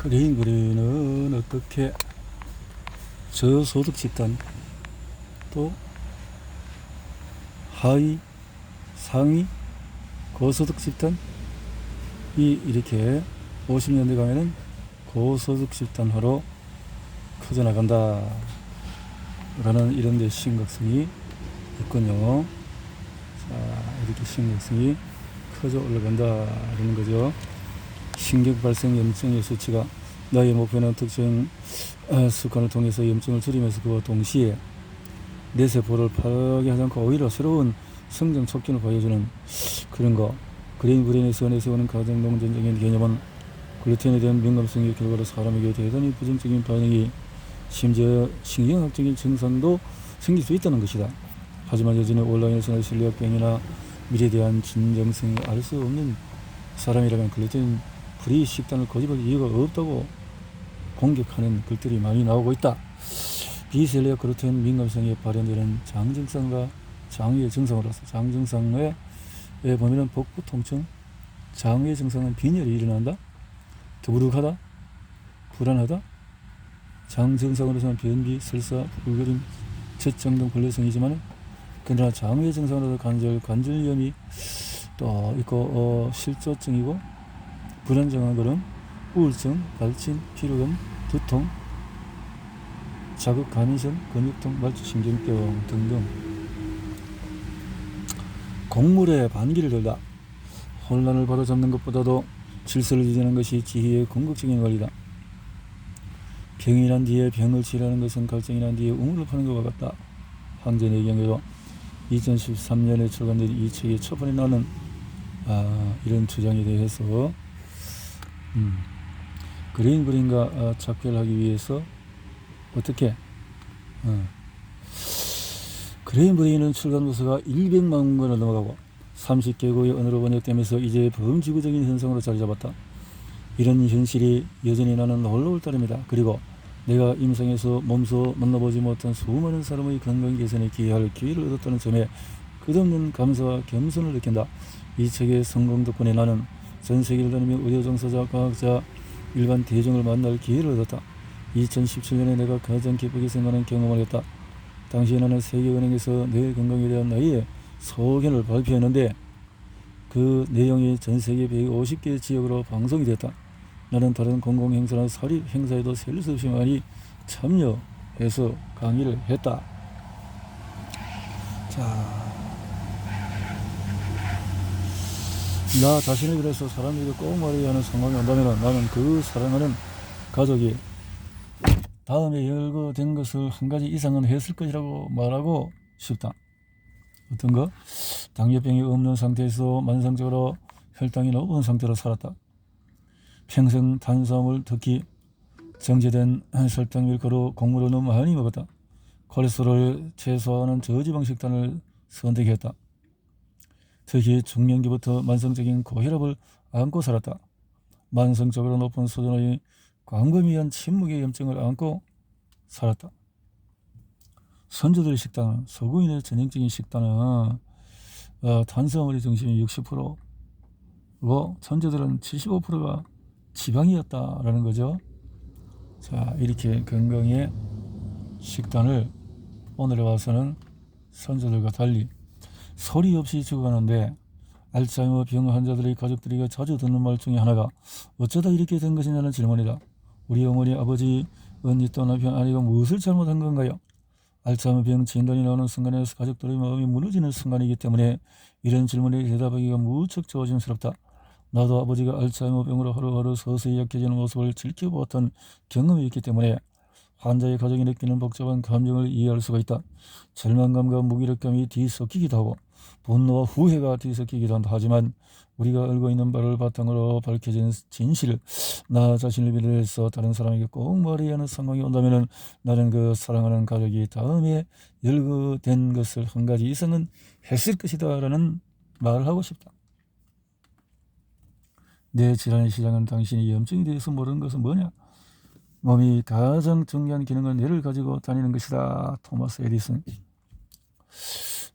그레인그린은 어떻게 저소득 집단 또 하위 상위 고소득 집단이 이렇게 50년대 가면은 고소득 집단화로 커져나간다 라는 이런 데 심각성이 있군요. 자, 이렇게 심각성이 커져 올라간다 라는 거죠. 신경 발생 염증의 수치가 나의 목표는 특정 습관을 통해서 염증을 줄이면서 그와 동시에 뇌세포를 파괴하지 않고 오히려 새로운 성장 촉진을 보여주는 그런 거. 그레인브레인에서 내세우는 가장 농전적인 개념은 글루텐에 대한 민감성의 결과로 사람에게 대단히 부정적인 반응이 심지어 신경학적인 증상도 생길 수 있다는 것이다. 하지만 여전히 온라인에서는 실내병이나 미래에 대한 진정성이 알 수 없는 사람이라면 글루텐 프리 식단을 고집할 이유가 없다고 공격하는 글들이 많이 나오고 있다. 비셀리아 글루텐 민감성에 발현되는 장증상과 장외 증상으로서 장증상에 보면은 복부 통증, 장외 증상은 빈혈이 일어난다, 더부룩하다, 불안하다. 장 증상으로서는 변비, 설사, 불거림, 젖장 등 벌레성이지만 그러나 장외 증상으로서 관절염이 또 있고 실조증이고 불안정한 걸음, 우울증, 발진, 피로감, 두통, 자극 감인선, 근육통, 말초신경병 등등. 곡물에 반기를 들다. 혼란을 바로잡는 것보다도 질서를 유지하는 것이 지혜의 궁극적인 원리다. 병이 난 뒤에 병을 치료하는 것은 갈증이 난 뒤에 우물을 파는 것과 같다. 황제내경에도 2013년에 출간된 이 책의 초반에 나오는 이런 주장에 대해서 그레인브레인과 작별하기 위해서 어떻게 그레인브레인은 출간 부수가 100만 권을 넘어가고 30개국의 언어로 번역되면서 이제 범지구적인 현상으로 자리 잡았다. 이런 현실이 여전히 나는 놀라울 따름이다. 그리고 내가 임상에서 몸소 만나보지 못한 수많은 사람의 건강 개선에 기여할 기회를 얻었다는 점에 끝없는 감사와 겸손을 느낀다. 이 책의 성공 덕분에 나는 전 세계를 다니며 의료 종사자, 과학자, 일반 대중을 만날 기회를 얻었다. 2017년에 내가 가장 기쁘게 생각하는 경험을 했다. 당시에 나는 세계은행에서 뇌 건강에 대한 나의 소견을 발표했는데 그 내용이 전 세계 150개 지역으로 방송이 됐다. 나는 다른 공공행사나 사립 행사에도 셀 수 없이 많이 참여해서 강의를 했다. 자, 나 자신을 위해서 사람에게 꼭 말해야 하는 상황이 온다면 나는 그 사랑하는 가족이 다음에 열거된 것을 한 가지 이상은 했을 것이라고 말하고 싶다. 어떤 거? 당뇨병이 없는 상태에서 만성적으로 혈당이 높은 상태로 살았다. 평생 탄수화물, 특히 정제된 설탕, 밀가루, 곡물을 너무 많이 먹었다. 콜레스테롤을 최소화하는 저지방 식단을 선택했다. 특히 중년기부터 만성적인 고혈압을 안고 살았다. 만성적으로 높은 수준의 광범위한 침묵의 염증을 안고 살았다. 선조들의 식단은, 서구인의 전형적인 식단은 탄수화물의 중심이 60%고 선조들은 75%가 지방이었다라는 거죠. 자, 이렇게 건강의 식단을 오늘에 와서는 선조들과 달리 소리 없이 죽어가는데 알츠하이머 병 환자들의 가족들이 자주 듣는 말 중에 하나가 어쩌다 이렇게 된 것이냐는 질문이다. 우리 어머니, 아버지, 언니 또 남편, 아내가 무엇을 잘못한 건가요? 알츠하이머 병 진단이 나오는 순간에 가족들의 마음이 무너지는 순간이기 때문에 이런 질문에 대답하기가 무척 조심스럽다. 나도 아버지가 알츠하이머 병으로 하루하루 서서히 약해지는 모습을 지켜보았던 경험이 있기 때문에 환자의 가족이 느끼는 복잡한 감정을 이해할 수가 있다. 절망감과 무기력감이 뒤섞이기도 하고 분노와 후회가 뒤섞이기도 한다. 하지만 우리가 알고 있는 바를 바탕으로 밝혀진 진실, 나 자신을 위해서 다른 사람에게 꼭 말해야 하는 상황이 온다면 나는 그 사랑하는 가족이 다음에 열거된 것을 한 가지 이상은 했을 것이다 라는 말을 하고 싶다. 내 질환의 시작은 당신이 염증에 대해서 모르는 것은 뭐냐? 몸이 가장 중요한 기능은 뇌를 가지고 다니는 것이다. 토마스 에디슨.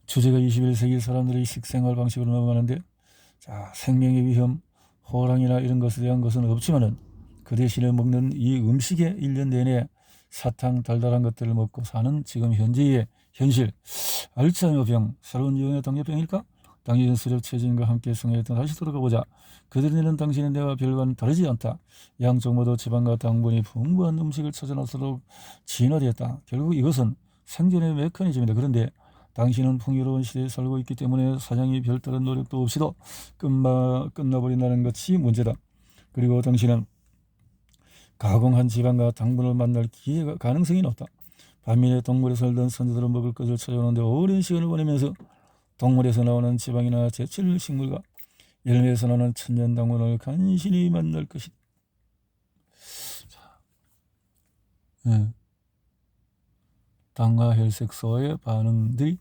주제가 21세기 사람들의 식생활 방식으로 넘어가는데, 자, 생명의 위험, 호랑이나 이런 것에 대한 것은 없지만은 그 대신에 먹는 이 음식에 1년 내내 사탕 달달한 것들을 먹고 사는 지금 현재의 현실. 알츠하이머병, 새로운 유형의 당뇨병일까? 당뇨 수렵 체질과 함께 성행했던 다시 돌아가 보자. 그들이 내는 당신의 내와 별과는 다르지 않다. 양쪽 모두 지방과 당분이 풍부한 음식을 찾아 나서도록 진화되었다. 결국 이것은 생존의 메커니즘이다. 그런데 당신은 풍요로운 시대에 살고 있기 때문에 사냥이 별다른 노력도 없이도 끝나버린다는 것이 문제다. 그리고 당신은 가공한 지방과 당분을 만날 기회가 가능성이 높다. 반면에 동물에 살던 선조들은 먹을 것을 찾아오는데 오랜 시간을 보내면서 동물에서 나오는 지방이나 제철 식물과 열매에서 나오는 천년당분을 간신히 만날 것이다. 네. 당과 혈색소의 반응들이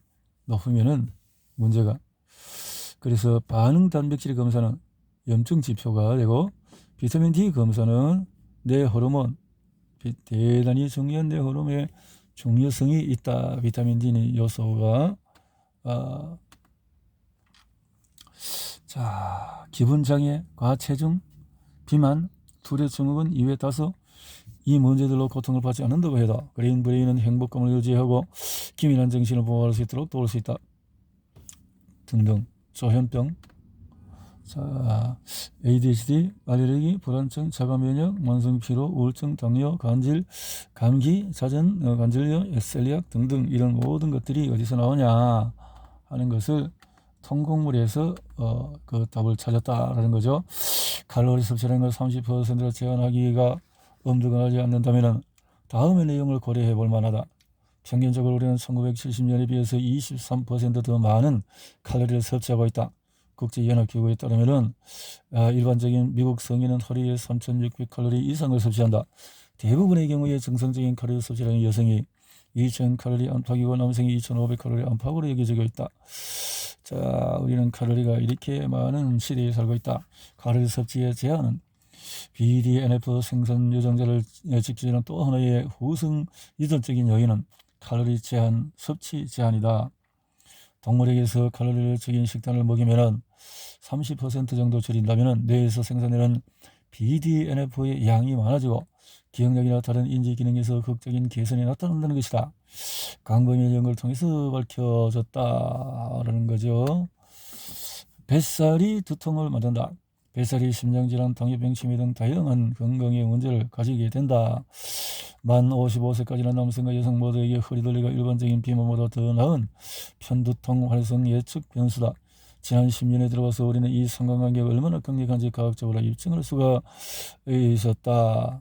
높으면은 문제가. 그래서 반응 단백질 검사는 염증 지표가 되고, 비타민 D 검사는 뇌 호르몬, 대단히 중요한 뇌 호르몬의 중요성이 있다. 비타민 D는 요소가 자, 기분장애, 과체중, 비만, 두뇌 증후군 이외 다수 이 문제들로 고통을 받지 않는다고 해도 그린 브레인은 행복감을 유지하고 기민한 정신을 보호할 수 있도록 도울 수 있다. 등등. 조현병, 자, ADHD, 알레르기, 불안증, 자가면역, 만성피로, 우울증, 당뇨, 간질, 감기, 자전, 관절염, 셀리악 등등 이런 모든 것들이 어디서 나오냐 하는 것을 통곡물에서 그 답을 찾았다라는 거죠. 칼로리 섭취라는 걸 30%로 제한하기가 엄두가 나지 않는다면 다음의 내용을 고려해 볼 만하다. 평균적으로 우리는 1970년에 비해서 23% 더 많은 칼로리를 섭취하고 있다. 국제연합기구에 따르면 일반적인 미국 성인은 하루에 3,600칼로리 이상을 섭취한다. 대부분의 경우에 정상적인 칼로리 섭취량의 여성이 2,000칼로리 안팎이고 남성이 2,500칼로리 안팎으로 여겨지고 있다. 자, 우리는 칼로리가 이렇게 많은 시대에 살고 있다. 칼로리 섭취의 제한은 BDNF 생산 유전자를 지키는 또 하나의 후성 유전적인 요인은 칼로리 제한, 섭취 제한이다. 동물에게서 칼로리를 적인 식단을 먹이면 30% 정도 줄인다면 뇌에서 생산되는 BDNF의 양이 많아지고 기억력이나 다른 인지 기능에서 극적인 개선이 나타난다는 것이다. 강범일 연구를 통해서 밝혀졌다라는 거죠. 뱃살이 두통을 만든다. 뱃살이 심장질환, 당뇨병, 치매 등 다양한 건강의 문제를 가지게 된다. 만 55세까지는 남성과 여성 모두에게 허리둘레가 일반적인 비만보다 더 나은 편두통 활성 예측 변수다. 지난 10년에 들어와서 우리는 이 상관관계가 얼마나 강력한지 과학적으로 입증할 수가 있었다.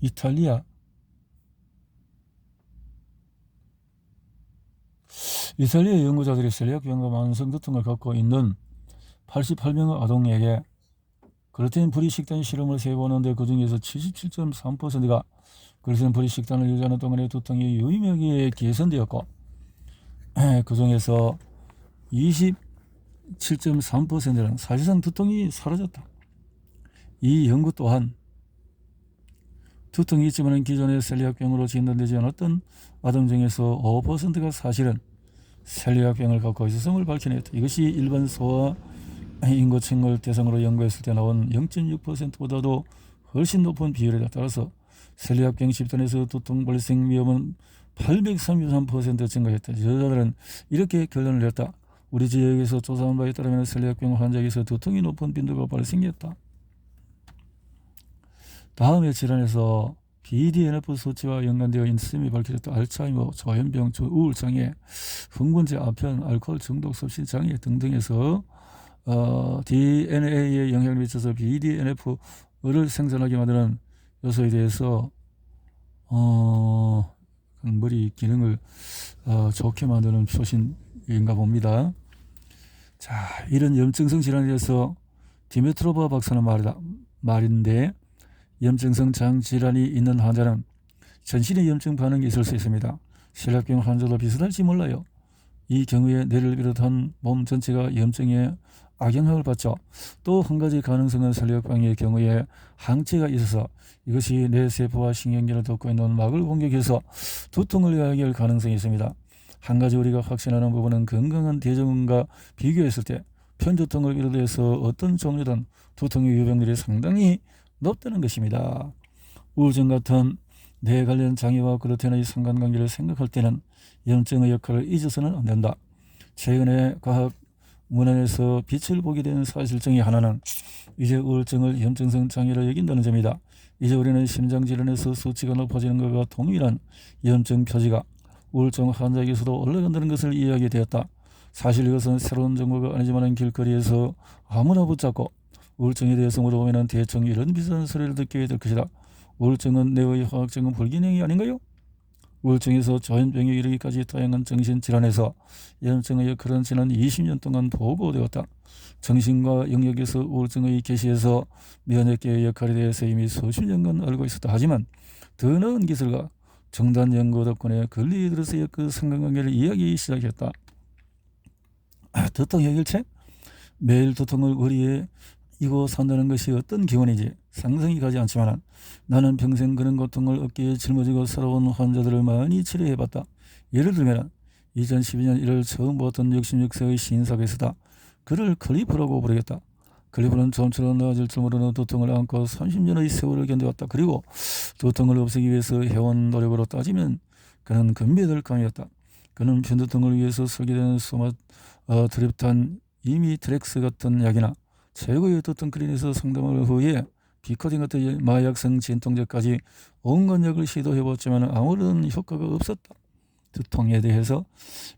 이탈리아 연구자들이 셀리악병과 만성두통을 갖고 있는 88명의 아동에게 글루텐 프리 식단 실험을 해보는데 그 중에서 77.3%가 글루텐 프리 식단을 유지하는 동안에 두통이 유의미하게 개선되었고 그 중에서 27.3%는 사실상 두통이 사라졌다. 이 연구 또한 두통이 있지만 기존의 셀리악병으로 진단되지 않았던 아동 중에서 5%가 사실은 셀리악병을 갖고 있었음을 밝혀냈다. 이것이 일반 소아 인구층을 대상으로 연구했을 때 나온 0.6%보다도 훨씬 높은 비율이다. 따라서 셀리악병 집단에서 두통 발생 위험은 833% 증가했다. 여자들은 이렇게 결론을 냈다. 우리 지역에서 조사한 바에 따르면 셀리악병 환자에게서 두통이 높은 빈도가 발생했다. 다음의 질환에서 BDNF 수치와 연관되어 있음이 밝혀졌다. 알츠하이머, 조현병, 우울장애, 흥분제, 아편, 알코올 중독 섭취 장애 등등에서 DNA에 영향을 미쳐서 BDNF를 생산하게 만드는 요소에 대해서 머리 기능을 좋게 만드는 표신인가 봅니다. 자, 이런 염증성 질환에 대해서 디메트로바 박사는 말인데 염증성 장질환이 있는 환자는 전신에 염증 반응이 있을 수 있습니다. 셀리악병 환자도 비슷할지 몰라요. 이 경우에 뇌를 비롯한 몸 전체가 염증에 악영향을 받죠. 또 한 가지 가능성은 설력병의 경우에 항체가 있어서 이것이 뇌세포와 신경계를 덮고 있는 막을 공격해서 두통을 야기할 할 가능성이 있습니다. 한 가지 우리가 확신하는 부분은 건강한 대중과 비교했을 때 편두통을 비롯해서 어떤 종류든 두통의 유병률이 상당히 높다는 것입니다. 우울증 같은 뇌 관련 장애와 글루텐의 상관관계를 생각할 때는 염증의 역할을 잊어서는 안 된다. 최근에 과학 문헌에서 빛을 보게 된 사실 중에 하나는 이제 우울증을 염증성 장애로 여긴다는 점이다. 이제 우리는 심장질환에서 수치가 높아지는 것과 동일한 염증 표지가 우울증 환자에게서도 올라간다는 것을 이해하게 되었다. 사실 이것은 새로운 정보가 아니지만 길거리에서 아무나 붙잡고 우울증에 대해서 물어보면 대충 이런 비슷한 소리를 듣게 될 것이다. 우울증은 뇌의 화학적인 불균형이 아닌가요? 우울증에서 조현병에 이르기까지 다양한 정신질환에서 염증의 역할은 지난 20년 동안 보고되었다. 정신과 영역에서 우울증의 개시에서 면역계의 역할에 대해서 이미 수십 년간 알고 있었다. 하지만 더 나은 기술과 정단 연구 덕분에 근리에 들어서야 그 상관관계를 이야기하기 시작했다. 두통 해결책? 매일 두통을 머리에 이고 산다는 것이 어떤 기원인지 상상이 가지 않지만 나는 평생 그런 고통을 어깨에 짊어지고 살아온 환자들을 많이 치료해봤다. 예를 들면 2012년 1월 처음 보았던 66세의 신사교수다. 그를 클리프라고 부르겠다. 클리프는 좀처럼 나아질 줄 모르는 두통을 안고 30년의 세월을 견뎌왔다. 그리고 두통을 없애기 위해서 해온 노력으로 따지면 그는 금메달감이었다. 그는 편두통을 위해서 설계된 트립탄 이미트렉스 같은 약이나 최고의 두통 클리닉에서 상담을 후에 비코딘 같은 마약성 진통제까지 온갖 약을 시도해봤지만 아무런 효과가 없었다. 두통에 대해서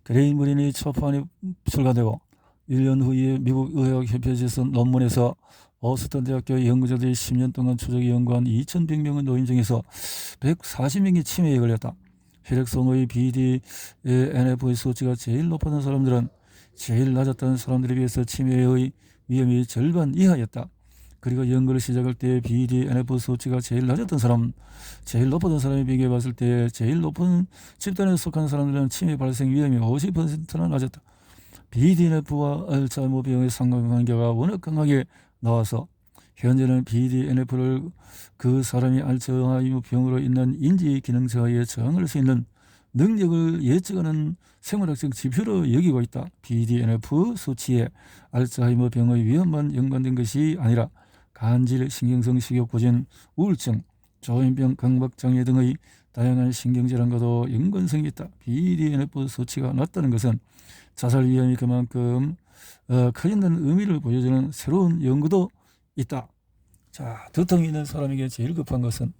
그레인 무린이 초판이 출간되고 1년 후에 미국 의학협회에서 논문에서 오스턴 대학교 연구자들이 10년 동안 추적해 연구한 2,100명의 노인 중에서 140명이 치매에 걸렸다. 혈액성의 BDNF의 수치가 제일 높았던 사람들은 제일 낮았던 사람들에 비해서 치매의 위험이 절반 이하였다. 그리고 연구를 시작할 때 BDNF 수치가 제일 낮았던 사람, 제일 높았던 사람이 비교해 봤을 때 제일 높은 집단에 속한 사람들은 치매 발생 위험이 50%나 낮았다. BDNF와 알츠하이머 병의 상관관계가 워낙 강하게 나와서 현재는 BDNF를 그 사람이 알츠하이머 병으로 인한 인지 기능 저하에 저항할 수 있는 능력을 예측하는 생물학적 지표로 여기고 있다. BDNF 수치에 알츠하이머 병의 위험만 연관된 것이 아니라 간질, 신경성 식욕부진, 우울증, 조현병, 강박장애 등의 다양한 신경질환과도 연관성이 있다. BDNF 수치가 낮다는 것은 자살 위험이 그만큼 커진다는 의미를 보여주는 새로운 연구도 있다. 자, 두통이 있는 사람에게 제일 급한 것은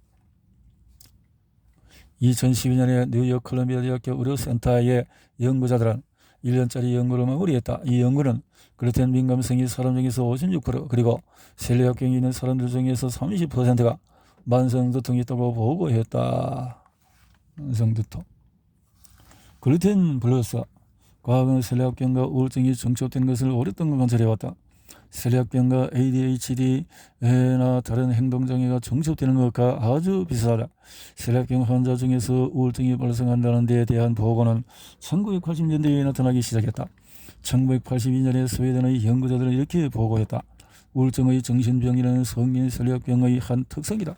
2012년에 뉴욕 컬럼비아 대학교 의료센터의 연구자들은 1년짜리 연구를 마무리했다. 이 연구는 글루텐 민감성이 사람 중에서 56% 그리고 셀리악병이 있는 사람들 중에서 30%가 만성두통이 있다고 보고했다. 만성두통. 글루텐 플러스 과학은 셀리악병과 우울증이 중첩된 것을 오랫동안 관찰해왔다. 셀리악병과 ADHD나 다른 행동장애가 중첩되는 것과 아주 비슷하다. 셀리악병 환자 중에서 우울증이 발생한다는 데에 대한 보고는 1980년대에 나타나기 시작했다. 1982년에 스웨덴의 연구자들은 이렇게 보고했다. 우울증의 정신병이라는 성인 셀리악병의 한 특성이다.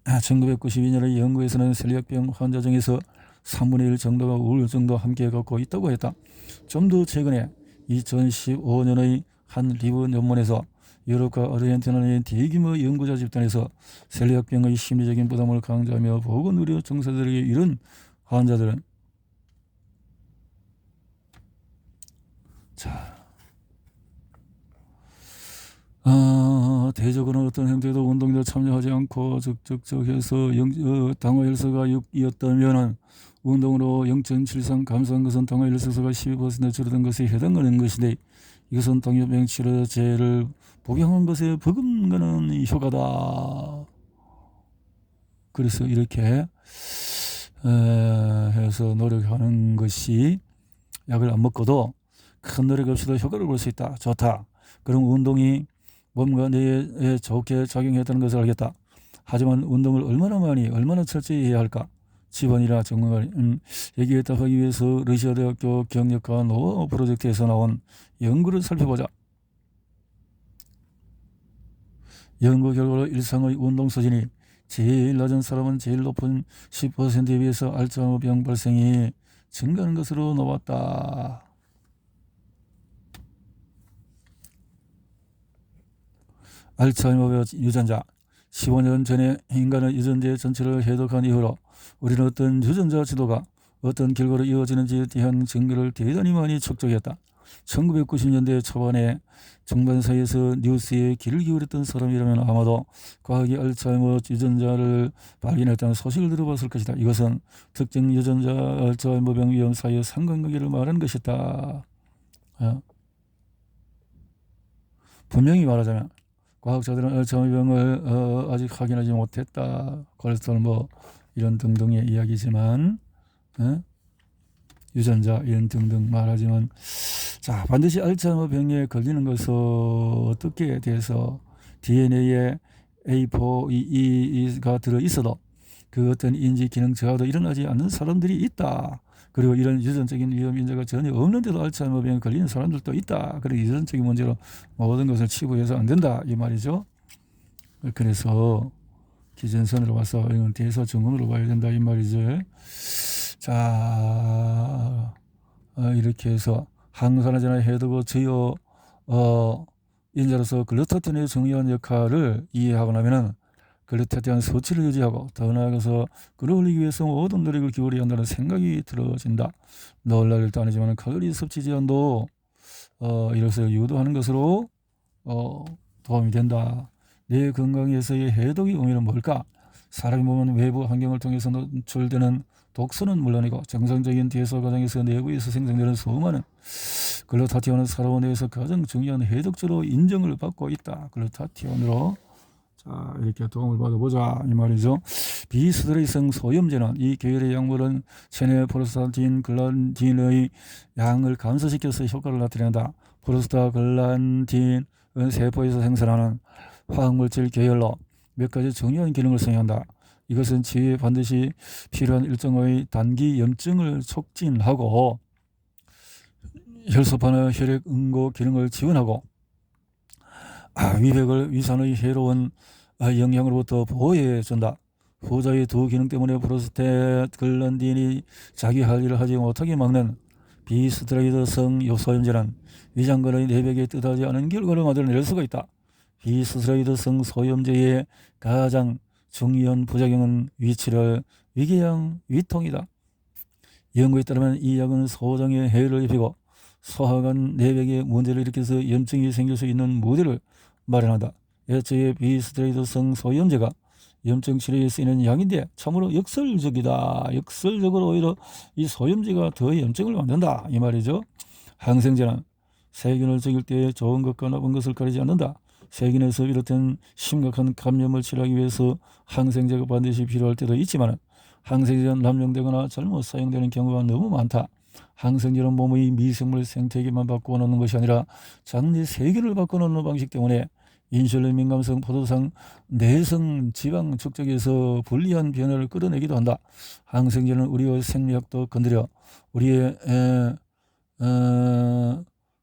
1992년의 연구에서는 셀리악병 환자 중에서 3분의 1 정도가 우울증도 함께 갖고 있다고 했다. 좀 더 최근에 2015년의 한 리뷰 논문에서 유럽과 아르헨티나의 대규모 연구자 집단에서 셀리악병의 심리적인 부담을 강조하며 보건 의료 종사자들에게 이런 환자들은 대적으로 어떤 형태도 운동에 참여하지 않고 적적해서 당화 혈소가 6이었다면 운동으로 0.73 감소한 것은 당화 혈소가 12% 줄어든 것에 해당하는 것인데 이것은 당뇨병 치료제를 복용한 것에 버금가는 효과다. 그래서 이렇게 해서 노력하는 것이 약을 안 먹고도 큰 노력 없이도 효과를 볼 수 있다. 좋다. 그럼 운동이 몸과 뇌에 좋게 작용했다는 것을 알겠다. 하지만 운동을 얼마나 많이 얼마나 철저히 해야 할까? 집안이나 전문가 여기에 답하기 위해서 러시아 대학교 경력과 노후 프로젝트에서 나온 연구를 살펴보자. 연구 결과로 일상의 운동 수준이 제일 낮은 사람은 제일 높은 10%에 비해서 알츠하이머병 발생이 증가하는 것으로 나왔다. 알츠하이머병 유전자. 15년 전에 인간의 유전자 전체를 해독한 이후로 우리는 어떤 유전자 지도가 어떤 결과로 이어지는지에 대한 증거를 대단히 많이 축적했다. 1990년대 초반에 중반 사이에서 뉴스에 귀를 기울였던 사람이라면 아마도 과학이 알츠하이머 유전자를 발견했다는 소식을 들어봤을 것이다. 이것은 특정 유전자 알츠하이머병 위험 사이의 상관관계를 말하는 것이다. 분명히 말하자면 과학자들은 알츠하이머병을 아직 확인하지 못했다. 콜레스테롤 이런 등등의 이야기지만 유전자 이런 등등 말하지만 자 반드시 알츠하이머 병에 걸리는 것은 어떻게 돼서 DNA에 A422가 들어있어도 그 어떤 인지 기능 저하도 일어나지 않는 사람들이 있다. 그리고 이런 유전적인 위험 인자가 전혀 없는데도 알츠하이머 병에 걸리는 사람들도 있다. 그리고 유전적인 문제로 모든 것을 치부해서 안 된다 이 말이죠. 그래서 기전선으로 와서 이건 대사증후로 봐야 된다 이 말이죠. 자 이렇게 해서 항산화제나 해독의 주요 인자로서 글루타티온의 중요한 역할을 이해하고 나면은 글루타티온 섭취를 유지하고 더 나아가서 끌어올리기 위해서 모든 노력을 기울여야 한다는 생각이 들어진다. 놀랄 일도 아니지만 칼로리 섭취 제한도 이로써 유도하는 것으로 도움이 된다. 내 건강에서의 해독의 의미는 뭘까? 사람이 몸은 외부 환경을 통해서 노출되는 독소는 물론이고 정상적인 대사 과정에서 내부에서 생성되는 수많은 글루타티온은 사람 내에서 가장 중요한 해독제로 인정을 받고 있다. 글루타티온으로 자 이렇게 도움을 받아보자 이 말이죠. 비스트레이성 소염제는 이 계열의 약물은 체내 프로스타글란딘 글란딘의 양을 감소시켜서 효과를 나타낸다. 프로스타글란딘은 세포에서 생산하는 화학물질 계열로 몇 가지 중요한 기능을 수행한다. 이것은 치유에 반드시 필요한 일정의 단기 염증을 촉진하고 혈소판의 혈액 응고 기능을 지원하고 위백을 위산의 해로운 영향으로부터 보호해준다. 후자의 두 기능 때문에 프로스타글란딘이 자기 할 일을 하지 못하게 막는 비스테로이드성 소염제는 위장근의 내벽에 뜻하지 않은 결과를 만들어낼 수가 있다. 비스테로이드성 소염제의 가장 중요한 부작용은 위치를 위궤양 위통이다. 연구에 따르면 이 약은 소장에 해를 입히고 소화관 내벽에 문제를 일으켜서 염증이 생길 수 있는 무대를 마련한다. 애초에 비스테로이드성 소염제가 염증 치료에 쓰이는 약인데 참으로 역설적이다. 역설적으로 오히려 이 소염제가 더 염증을 만든다 이 말이죠. 항생제는 세균을 죽일 때 좋은 것과 나쁜 것을 가리지 않는다. 세균에서 비롯된 심각한 감염을 치료하기 위해서 항생제가 반드시 필요할 때도 있지만 항생제는 남용되거나 잘못 사용되는 경우가 너무 많다. 항생제는 몸의 미생물 생태계만 바꿔놓는 것이 아니라 장내 세균을 바꿔놓는 방식 때문에 인슐린 민감성, 포도당, 내성 지방 축적에서 불리한 변화를 끌어내기도 한다. 항생제는 우리의 생리학도 건드려 우리의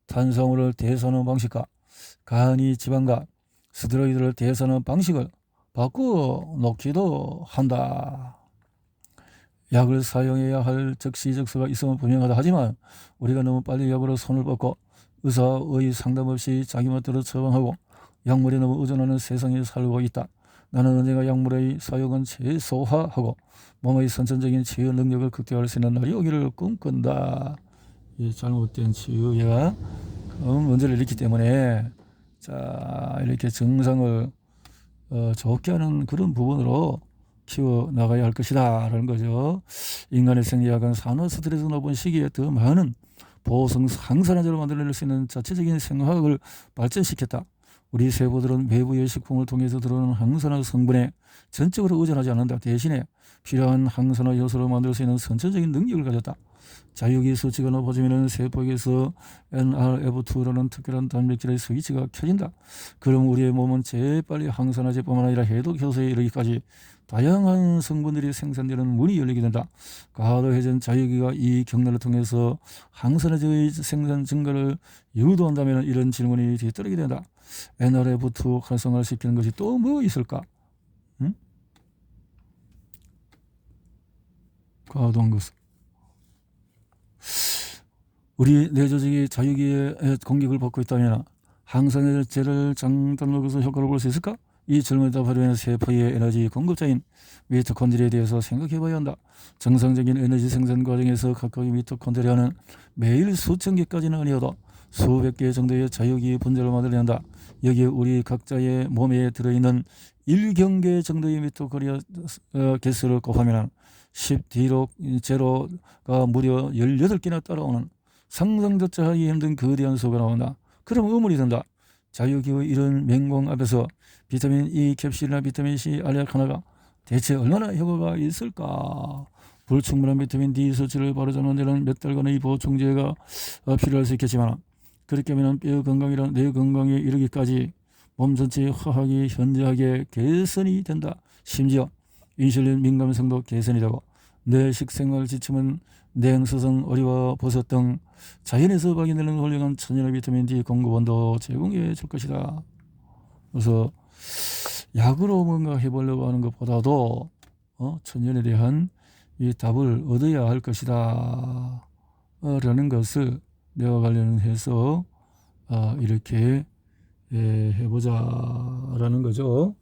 탄수화물을 대사하는 방식과 간이 지방과 스테로이드를 대사하는 방식을 바꿔놓기도 한다. 약을 사용해야 할 적시적소가 있으면 분명하다. 하지만 우리가 너무 빨리 약으로 손을 뻗고 의사의 상담 없이 자기 멋대로 처방하고 약물에 너무 의존하는 세상에 살고 있다. 나는 언젠가 약물의 사용은 최소화하고 몸의 선천적인 치유 능력을 극대화할 수 있는 날이 오기를 꿈꾼다. 이 잘못된 치유가 문제를 일으키기 때문에 자 이렇게 증상을 좋게 하는 그런 부분으로 키워나가야 할 것이다 라는 거죠. 인간의 생리학은 산후 스트레스 높은 시기에 더 많은 보성 항산화제로 만들어낼 수 있는 자체적인 생화학을 발전시켰다. 우리 세포들은 외부의 식품을 통해서 들어오는 항산화 성분에 전적으로 의존하지 않는다. 대신에 필요한 항산화 요소를 만들 수 있는 선천적인 능력을 가졌다. 자유기 수치가 높아지면 세포에서 NRF2라는 특별한 단백질의 스위치가 켜진다. 그럼 우리의 몸은 재빨리 항산화제뿐만 아니라 해독 효소에 이르기까지 다양한 성분들이 생산되는 문이 열리게 된다. 과도해진 자유기가 이 경로를 통해서 항산화제의 생산 증가를 유도한다면 이런 질문이 뒤따르게 된다. NRF2 활성화를 시키는 것이 또 뭐 있을까? 응? 과도한 것은 우리 뇌 조직이 자유기의 공격을 받고 있다면 항산화제를 장단으로 먹어서 효과를 볼 수 있을까? 이 질문에 답하려면 세포의 에너지 공급자인 미토콘드리아에 대해서 생각해 봐야 한다. 정상적인 에너지 생산 과정에서 각각의 미토콘드리아는 매일 수천 개까지는 아니어도 수백 개 정도의 자유기 분자를 만들어낸다. 여기에 우리 각자의 몸에 들어있는 1경계 정도의 미토콘드리아 개수를 곱하면 10D로 제로가 무려 18개나 따라오는 상상조차 하기 힘든 거대한 수가 나온다. 그럼 의문이 든다. 자유기의 이런 맹공 앞에서 비타민 E 캡슐이나 비타민 C 알약 하나가 대체 얼마나 효과가 있을까? 불충분한 비타민 D 수치를 바로잡는 데는 몇 달간의 보충제가 필요할 수 있겠지만 그렇게 하면 뼈 건강이랑 뇌 건강에 이르기까지 몸 전체의 화학이 현저하게 개선이 된다. 심지어 인슐린 민감성도 개선이 되고 뇌 식생활 지침은 냉수성 어리와 버섯 등 자연에서 발견되는 훌륭한 천연의 비타민 D 공급원도 제공해 줄 것이다. 그래서 약으로 뭔가 해보려고 하는 것보다도 천연에 대한 이 답을 얻어야 할 것이다 라는 것을 내가 관련해서 이렇게 해보자 라는 거죠.